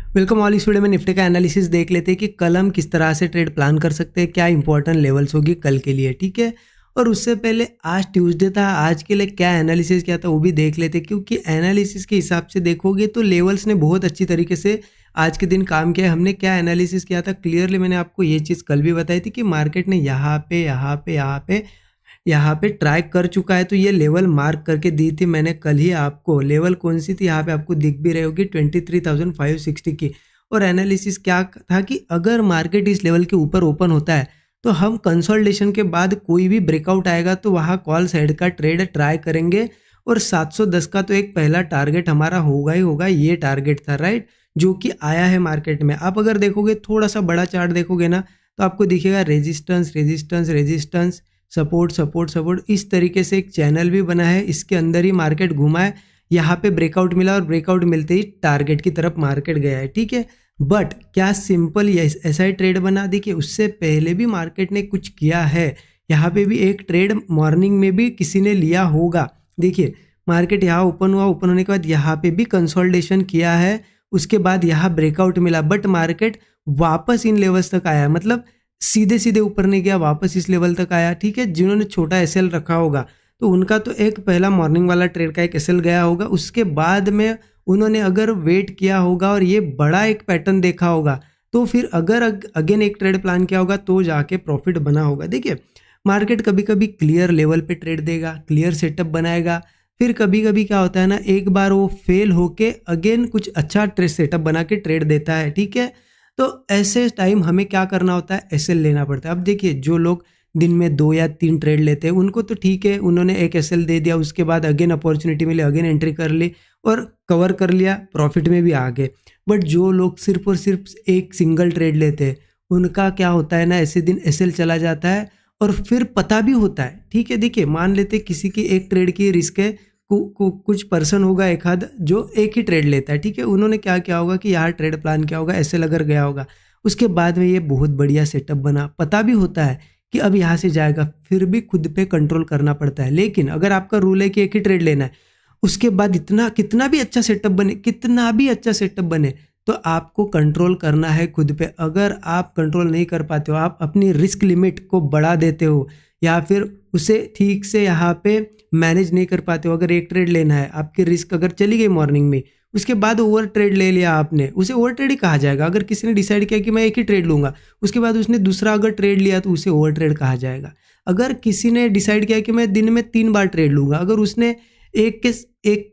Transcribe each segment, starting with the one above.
Welcome all. इस video में Nifty का एनालिसिस देख लेते हैं कि कल हम किस तरह से ट्रेड प्लान कर सकते हैं, क्या इंपॉर्टेंट लेवल्स होगी कल के लिए, ठीक है। और उससे पहले आज ट्यूसडे था, आज के लिए क्या एनालिसिस किया था वो भी देख लेते हैं, क्योंकि एनालिसिस के हिसाब से देखोगे तो लेवल्स ने बहुत अच्छी तरीके से आज के दिन काम किया है। हमने क्या एनालिसिस किया था क्लियरली, मैंने आपको ये चीज़ कल भी बताई थी कि मार्केट ने यहाँ पे ट्राई कर चुका है, तो ये लेवल मार्क करके दी थी मैंने कल ही आपको। लेवल कौन सी थी, यहाँ पे आपको दिख भी रही होगी 23,560 की। और एनालिसिस क्या था कि अगर मार्केट इस लेवल के ऊपर ओपन होता है तो हम कंसोलिडेशन के बाद कोई भी ब्रेकआउट आएगा तो वहाँ कॉल साइड का ट्रेड ट्राई करेंगे। और 710 का तो एक पहला टारगेट हमारा होगा ही होगा, ये टारगेट था राइट, जो कि आया है मार्केट में। आप अगर देखोगे थोड़ा सा बड़ा चार्ट देखोगे ना तो आपको दिखेगा resistance resistance resistance, support support support, इस तरीके से एक चैनल भी बना है, इसके अंदर ही मार्केट घुमा है। यहाँ पे ब्रेकआउट मिला और ब्रेकआउट मिलते ही टारगेट की तरफ मार्केट गया है, ठीक है। बट क्या सिंपल ऐसा ही ट्रेड बना, देखिए उससे पहले भी मार्केट ने कुछ किया है। यहाँ पे भी एक ट्रेड मॉर्निंग में भी किसी ने लिया होगा। देखिए मार्केट यहाँ ओपन हुआ, ओपन होने के बाद यहाँ पे भी कंसोलिडेशन किया है, उसके बाद यहाँ ब्रेकआउट मिला, बट मार्केट वापस इन लेवल्स तक आया, मतलब सीधे सीधे ऊपर नहीं गया, वापस इस लेवल तक आया, ठीक है। जिन्होंने छोटा एसएल रखा होगा तो उनका तो एक पहला मॉर्निंग वाला ट्रेड का एक एसएल गया होगा, उसके बाद में उन्होंने अगर वेट किया होगा और ये बड़ा एक पैटर्न देखा होगा तो फिर अगर अगेन एक ट्रेड प्लान किया होगा तो जाके प्रॉफिट बना होगा। देखिए मार्केट कभी कभी क्लियर लेवल पे ट्रेड देगा, क्लियर सेटअप बनाएगा, फिर कभी कभी क्या होता है ना, एक बार वो फेल होके अगेन कुछ अच्छा ट्रेड सेटअप बना के ट्रेड देता है, ठीक है। तो ऐसे टाइम हमें क्या करना होता है, एसएल लेना पड़ता है। अब देखिए जो लोग दिन में 2 या 3 ट्रेड लेते हैं उनको तो ठीक है, उन्होंने एक एसएल दे दिया, उसके बाद अगेन अपॉर्चुनिटी मिली, अगेन एंट्री कर ली और कवर कर लिया, प्रॉफिट में भी आ गए। बट जो लोग सिर्फ और सिर्फ एक सिंगल ट्रेड लेते हैं उनका क्या होता है ना, ऐसे दिन एसएल चला जाता है और फिर पता भी होता है, ठीक है। देखिए मान लेते किसी की एक ट्रेड की रिस्क है, कुछ पर्सन होगा एक आध जो एक ही ट्रेड लेता है, ठीक है। उन्होंने क्या किया होगा कि यार ट्रेड प्लान किया होगा, एसएल अगर गया होगा, उसके बाद में ये बहुत बढ़िया सेटअप बना, पता भी होता है कि अब यहाँ से जाएगा, फिर भी खुद पे कंट्रोल करना पड़ता है। लेकिन अगर आपका रूल है कि एक ही ट्रेड लेना है, उसके बाद इतना कितना भी अच्छा सेटअप बने, कितना भी अच्छा सेटअप बने, तो आपको कंट्रोल करना है खुद पे। अगर आप कंट्रोल नहीं कर पाते हो, आप अपनी रिस्क लिमिट को बढ़ा देते हो या फिर उसे ठीक से यहाँ पे मैनेज नहीं कर पाते हो, अगर एक ट्रेड लेना है, आपकी रिस्क अगर चली गई मॉर्निंग में, उसके बाद ओवर ट्रेड ले लिया आपने, उसे ओवर ट्रेड ही कहा जाएगा। अगर किसी ने डिसाइड किया कि मैं एक ही ट्रेड लूंगा, उसके बाद उसने दूसरा अगर ट्रेड लिया तो उसे ओवर ट्रेड कहा जाएगा। अगर किसी ने डिसाइड किया कि मैं दिन में 3 बार ट्रेड लूंगा, अगर उसने एक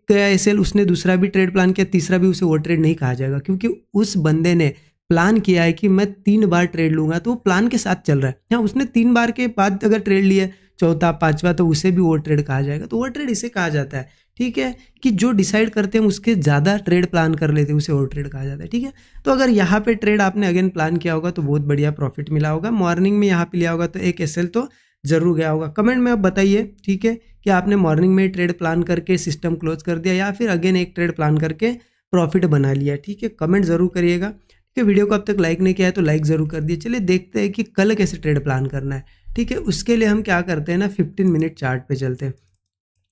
गया एसएल, उसने दूसरा भी ट्रेड प्लान किया, तीसरा भी, उसे ओवर ट्रेड नहीं कहा जाएगा, क्योंकि उस बंदे ने प्लान किया है कि मैं 3 बार ट्रेड लूंगा, तो वो प्लान के साथ चल रहा है। हाँ, उसने 3 बार के बाद अगर ट्रेड लिया, चौथा पांचवा, तो उसे भी ओवर ट्रेड कहा जाएगा। तो ओवर ट्रेड इसे कहा जाता है, ठीक है, कि जो डिसाइड करते हैं उसके ज़्यादा ट्रेड प्लान कर लेते हैं, उसे ओवर ट्रेड कहा जाता है, ठीक है। तो अगर यहाँ पे ट्रेड आपने अगेन प्लान किया होगा तो बहुत बढ़िया प्रॉफिट मिला होगा, मॉर्निंग में यहाँ पे लिया होगा तो एक एसएल तो जरूर गया होगा। कमेंट में आप बताइए, ठीक है, कि आपने मॉर्निंग में ट्रेड प्लान करके सिस्टम क्लोज कर दिया या फिर अगेन एक ट्रेड प्लान करके प्रॉफिट बना लिया, ठीक है। कमेंट जरूर करिएगा, ठीक है। वीडियो को अब तक लाइक नहीं किया है तो लाइक जरूर कर दिए। चलिए देखते हैं कि कल कैसे ट्रेड प्लान करना है, ठीक है। उसके लिए हम क्या करते हैं ना, 15 मिनट चार्ट पे चलते हैं,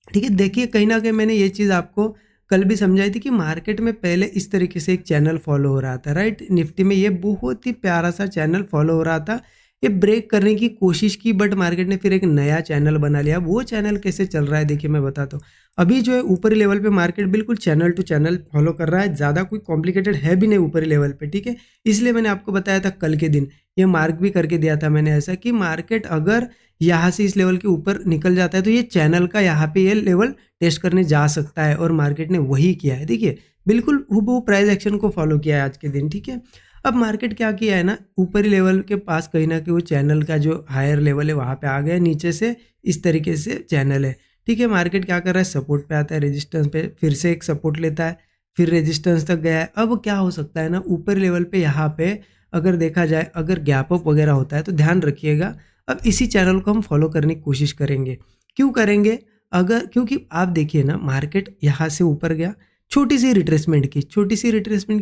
ठीक है। देखिए कहीं ना कहीं मैंने ये चीज़ आपको कल भी समझाई थी कि मार्केट में पहले इस तरीके से एक चैनल फॉलो हो रहा था, राइट। निफ्टी में ये बहुत ही प्यारा सा चैनल फॉलो हो रहा था, ये ब्रेक करने की कोशिश की, बट मार्केट ने फिर एक नया चैनल बना लिया। वो चैनल कैसे चल रहा है देखिए मैं बताता हूँ। अभी जो है ऊपरी लेवल पे मार्केट बिल्कुल चैनल टू चैनल फॉलो कर रहा है, ज़्यादा कोई कॉम्प्लिकेटेड है भी नहीं ऊपरी लेवल पे, ठीक है। इसलिए मैंने आपको बताया था कल के दिन, ये मार्क भी करके दिया था मैंने ऐसा कि मार्केट अगर यहाँ से इस लेवल के ऊपर निकल जाता है तो ये चैनल का यहाँ पे ये लेवल टेस्ट करने जा सकता है, और मार्केट ने वही किया है। देखिए बिल्कुल वो प्राइस एक्शन को फॉलो किया है आज के दिन, ठीक है। अब मार्केट क्या किया है ना, ऊपरी लेवल के पास कहीं ना कहीं वो चैनल का जो हायर लेवल है वहाँ पे आ गया, नीचे से इस तरीके से चैनल है, ठीक है। मार्केट क्या कर रहा है, सपोर्ट पे आता है, रेजिस्टेंस पे फिर से एक सपोर्ट लेता है, फिर रेजिस्टेंस तक गया है। अब क्या हो सकता है ना, ऊपरी लेवल पे यहाँ पे अगर देखा जाए, अगर गैप अप वगैरह होता है तो ध्यान रखिएगा। अब इसी चैनल को हम फॉलो करने की कोशिश करेंगे। क्यों करेंगे, अगर क्योंकि आप देखिए ना, मार्केट यहाँ से ऊपर गया, छोटी सी रिट्रेसमेंट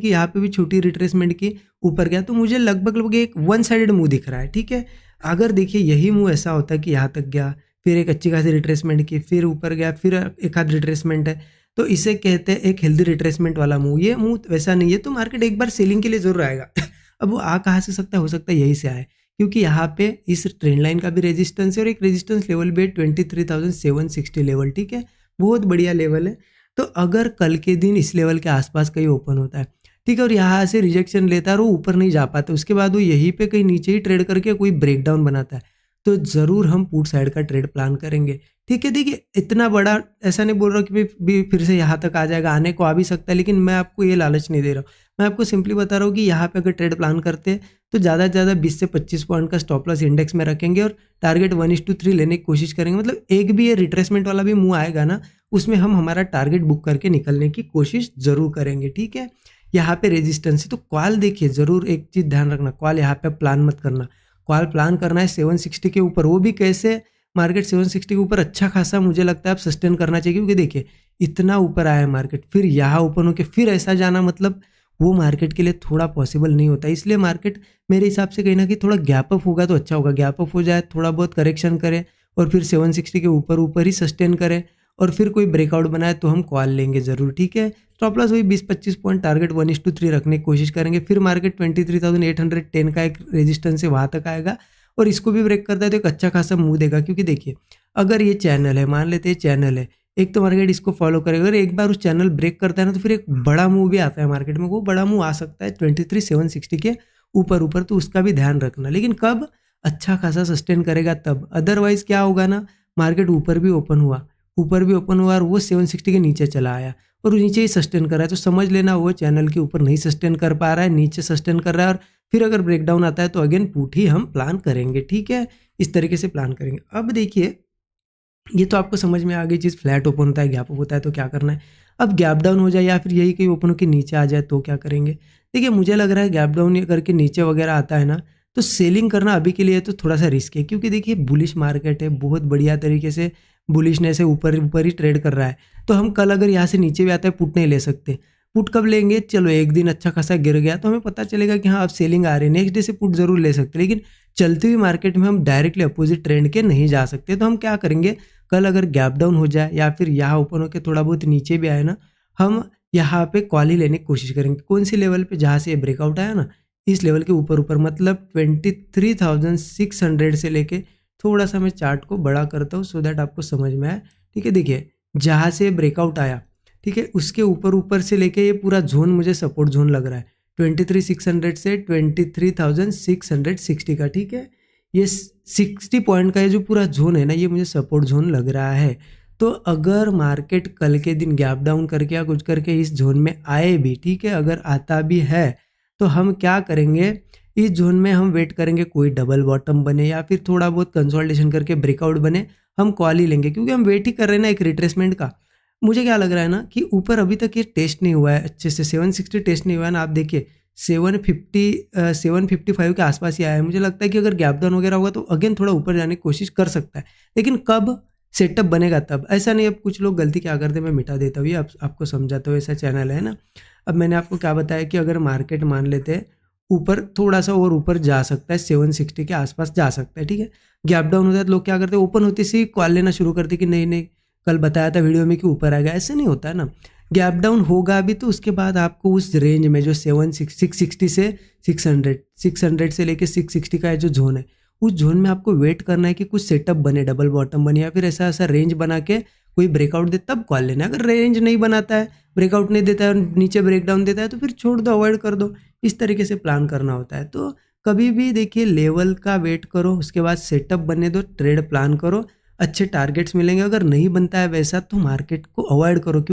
की, यहाँ पे भी छोटी रिट्रेसमेंट की, ऊपर गया, तो मुझे लगभग एक वन साइडेड मूव दिख रहा है, ठीक है। अगर देखिए यही मूव ऐसा होता है कि यहाँ तक गया, फिर एक अच्छी खासी रिट्रेसमेंट की, फिर ऊपर गया, फिर एक आध रिट्रेसमेंट है, तो इसे कहते हैं एक हेल्दी रिट्रेसमेंट वाला मूव। ये मूव वैसा नहीं है, तो मार्केट एक बार सेलिंग के लिए जरूर आएगा। अब वो आ कहाँ से सकता है, हो सकता है यहीं से आए, क्योंकि यहाँ पे इस ट्रेंड लाइन का भी रेजिस्टेंस है और एक रेजिस्टेंस लेवल भी है 23,760 लेवल, ठीक है, बहुत बढ़िया लेवल है। तो अगर कल के दिन इस लेवल के आसपास कहीं ओपन होता है, ठीक है, और यहाँ से रिजेक्शन लेता है और वो ऊपर नहीं जा पाता, उसके बाद वो यहीं पे कहीं नीचे ही ट्रेड करके कोई ब्रेकडाउन बनाता है, तो ज़रूर हम पुट साइड का ट्रेड प्लान करेंगे, ठीक है। देखिए इतना बड़ा ऐसा नहीं बोल रहा कि भी फिर से यहाँ तक आ जाएगा, आने को आ भी सकता है, लेकिन मैं आपको ये लालच नहीं दे रहा हूँ। मैं आपको सिंपली बता रहा हूँ कि यहाँ पे अगर ट्रेड प्लान करते हैं तो ज़्यादा से ज़्यादा 20 से 25 पॉइंट का स्टॉप लॉस इंडेक्स में रखेंगे और टारगेट 1:3 लेने की कोशिश करेंगे। मतलब एक भी ये रिट्रेसमेंट वाला भी मूव आएगा ना, उसमें हम हमारा टारगेट बुक करके निकलने की कोशिश जरूर करेंगे, ठीक है। यहाँ पे रेजिस्टेंस है, तो कॉल देखिए जरूर, एक चीज़ ध्यान रखना, कॉल यहाँ पे प्लान मत करना। कॉल प्लान करना है 760 के ऊपर, वो भी कैसे, मार्केट 760 के ऊपर अच्छा खासा मुझे लगता है आप सस्टेन करना चाहिए, क्योंकि देखिए इतना ऊपर आया है मार्केट, फिर यहाँ ओपन होकर फिर ऐसा जाना, मतलब वो मार्केट के लिए थोड़ा पॉसिबल नहीं होता। इसलिए मार्केट मेरे हिसाब से कहीं ना कहीं थोड़ा गैप अप होगा तो अच्छा होगा, गैप अप हो जाए, थोड़ा बहुत करेक्शन करे और फिर 760 के ऊपर ऊपर ही सस्टेन करे और फिर कोई ब्रेकआउट बनाए तो हम कॉल लेंगे जरूर, ठीक है। स्टॉप लॉस वही 20-25 पॉइंट, टारगेट 1:3 रखने की कोशिश करेंगे। फिर मार्केट 23,810 का एक रेजिस्टेंस है, वहाँ तक आएगा और इसको भी ब्रेक करता है तो एक अच्छा खासा मूव देगा। क्योंकि देखिए अगर ये चैनल है, मान लेते हैं चैनल है, एक तो मार्केट इसको फॉलो करेगा, अगर एक बार उस चैनल ब्रेक करता है ना तो फिर एक बड़ा मूव भी आता है मार्केट में, वो बड़ा मूव आ सकता है 23,760 के ऊपर ऊपर, तो उसका भी ध्यान रखना। लेकिन कब अच्छा खासा सस्टेन करेगा तब, अदरवाइज क्या होगा ना, मार्केट ऊपर भी ओपन हुआ और वो 760 के नीचे चला आया और नीचे ही सस्टेन कर रहा है, तो समझ लेना वो चैनल के ऊपर नहीं सस्टेन कर पा रहा है, नीचे सस्टेन कर रहा है, और फिर अगर ब्रेकडाउन आता है तो अगेन पुट ही हम प्लान करेंगे, ठीक है। इस तरीके से प्लान करेंगे। अब देखिए ये तो आपको समझ में आ गई चीज़, फ्लैट ओपन होता है, गैप अप होता है तो क्या करना है। अब गैप डाउन हो जाए या फिर यही कहीं ओपन होकर नीचे आ जाए तो क्या करेंगे। देखिए मुझे लग रहा है गैप डाउन करके नीचे वगैरह आता है ना, तो सेलिंग करना अभी के लिए तो थोड़ा सा रिस्क है, क्योंकि देखिए बुलिश मार्केट है, बहुत बढ़िया तरीके से बुलिशनेस है, ऊपर ऊपर ही ट्रेड कर रहा है। तो हम कल अगर यहाँ से नीचे भी आता है पुट नहीं ले सकते। पुट कब लेंगे, चलो एक दिन अच्छा खासा गिर गया तो हमें पता चलेगा कि हाँ अब सेलिंग आ रही है, नेक्स्ट डे से पुट जरूर ले सकते, लेकिन चलती हुई मार्केट में हम डायरेक्टली अपोजिट ट्रेंड के नहीं जा सकते। तो हम क्या करेंगे, कल अगर गैप डाउन हो जाए या फिर यहाँ ओपन होकर थोड़ा बहुत नीचे भी आए ना, हम यहाँ पे कॉल ही लेने की कोशिश करेंगे। कौन सी लेवल पे, जहाँ से ये ब्रेकआउट आया ना, इस लेवल के ऊपर ऊपर, मतलब 23,600 से लेके, थोड़ा सा मैं चार्ट को बड़ा करता हूँ सो दैट आपको समझ में आए, ठीक है। देखिए जहाँ से ब्रेकआउट आया, ठीक है, उसके ऊपर ऊपर से लेके ये पूरा जोन मुझे सपोर्ट जोन लग रहा है 23,600 से 23,660 का, ठीक है। ये 60 पॉइंट का ये जो पूरा जोन है ना, ये मुझे सपोर्ट जोन लग रहा है। तो अगर मार्केट कल के दिन गैप डाउन करके या कुछ करके इस जोन में आए भी, ठीक है, अगर आता भी है तो हम क्या करेंगे, इस जोन में हम वेट करेंगे कोई डबल बॉटम बने या फिर थोड़ा बहुत कंसोलिडेशन करके ब्रेकआउट बने, हम कॉल ही लेंगे, क्योंकि हम वेट ही कर रहे हैं ना एक रिट्रेसमेंट का। मुझे क्या लग रहा है ना कि ऊपर अभी तक ये टेस्ट नहीं हुआ है अच्छे से, 760 टेस्ट नहीं हुआ है ना, आप देखिए 755 के आसपास ही आया है। मुझे लगता है कि अगर गैप डाउन वगैरह होगा तो अगेन थोड़ा ऊपर जाने की कोशिश कर सकता है, लेकिन कब सेटअप बनेगा तब, ऐसा नहीं। अब कुछ लोग गलती क्या करते हैं, मैं मिटा देता हूँ, ये आपको समझाता हूँ, ऐसा चैनल है ना। अब मैंने आपको क्या बताया कि अगर मार्केट मान लेते हैं ऊपर थोड़ा सा और ऊपर जा सकता है, 760 के आसपास जा सकता है, ठीक है। गैप डाउन होता है तो लोग क्या करते हैं, ओपन होते से ही कॉल लेना शुरू करते कि नहीं नहीं कल बताया था वीडियो में कि ऊपर आएगा, ऐसे नहीं होता है ना। गैप डाउन होगा भी तो उसके बाद आपको उस रेंज में जो 660 से 600 से लेके 660 का जो जोन है, उस जोन में आपको वेट करना है कि कुछ सेटअप बने, डबल बॉटम बने या फिर ऐसा ऐसा रेंज बना के कोई ब्रेकआउट दे, तब कॉल लेना है। अगर रेंज नहीं बनाता है, ब्रेकआउट नहीं देता है, नीचे ब्रेकडाउन देता है तो फिर छोड़ दो, अवॉइड कर दो। इस तरीके से प्लान करना होता है। तो कभी भी देखिए लेवल का वेट करो, उसके बाद सेटअप बनने दो, ट्रेड प्लान करो, अच्छे टारगेट्स मिलेंगे। अगर नहीं बनता है वैसा तो मार्केट को अवॉइड करो।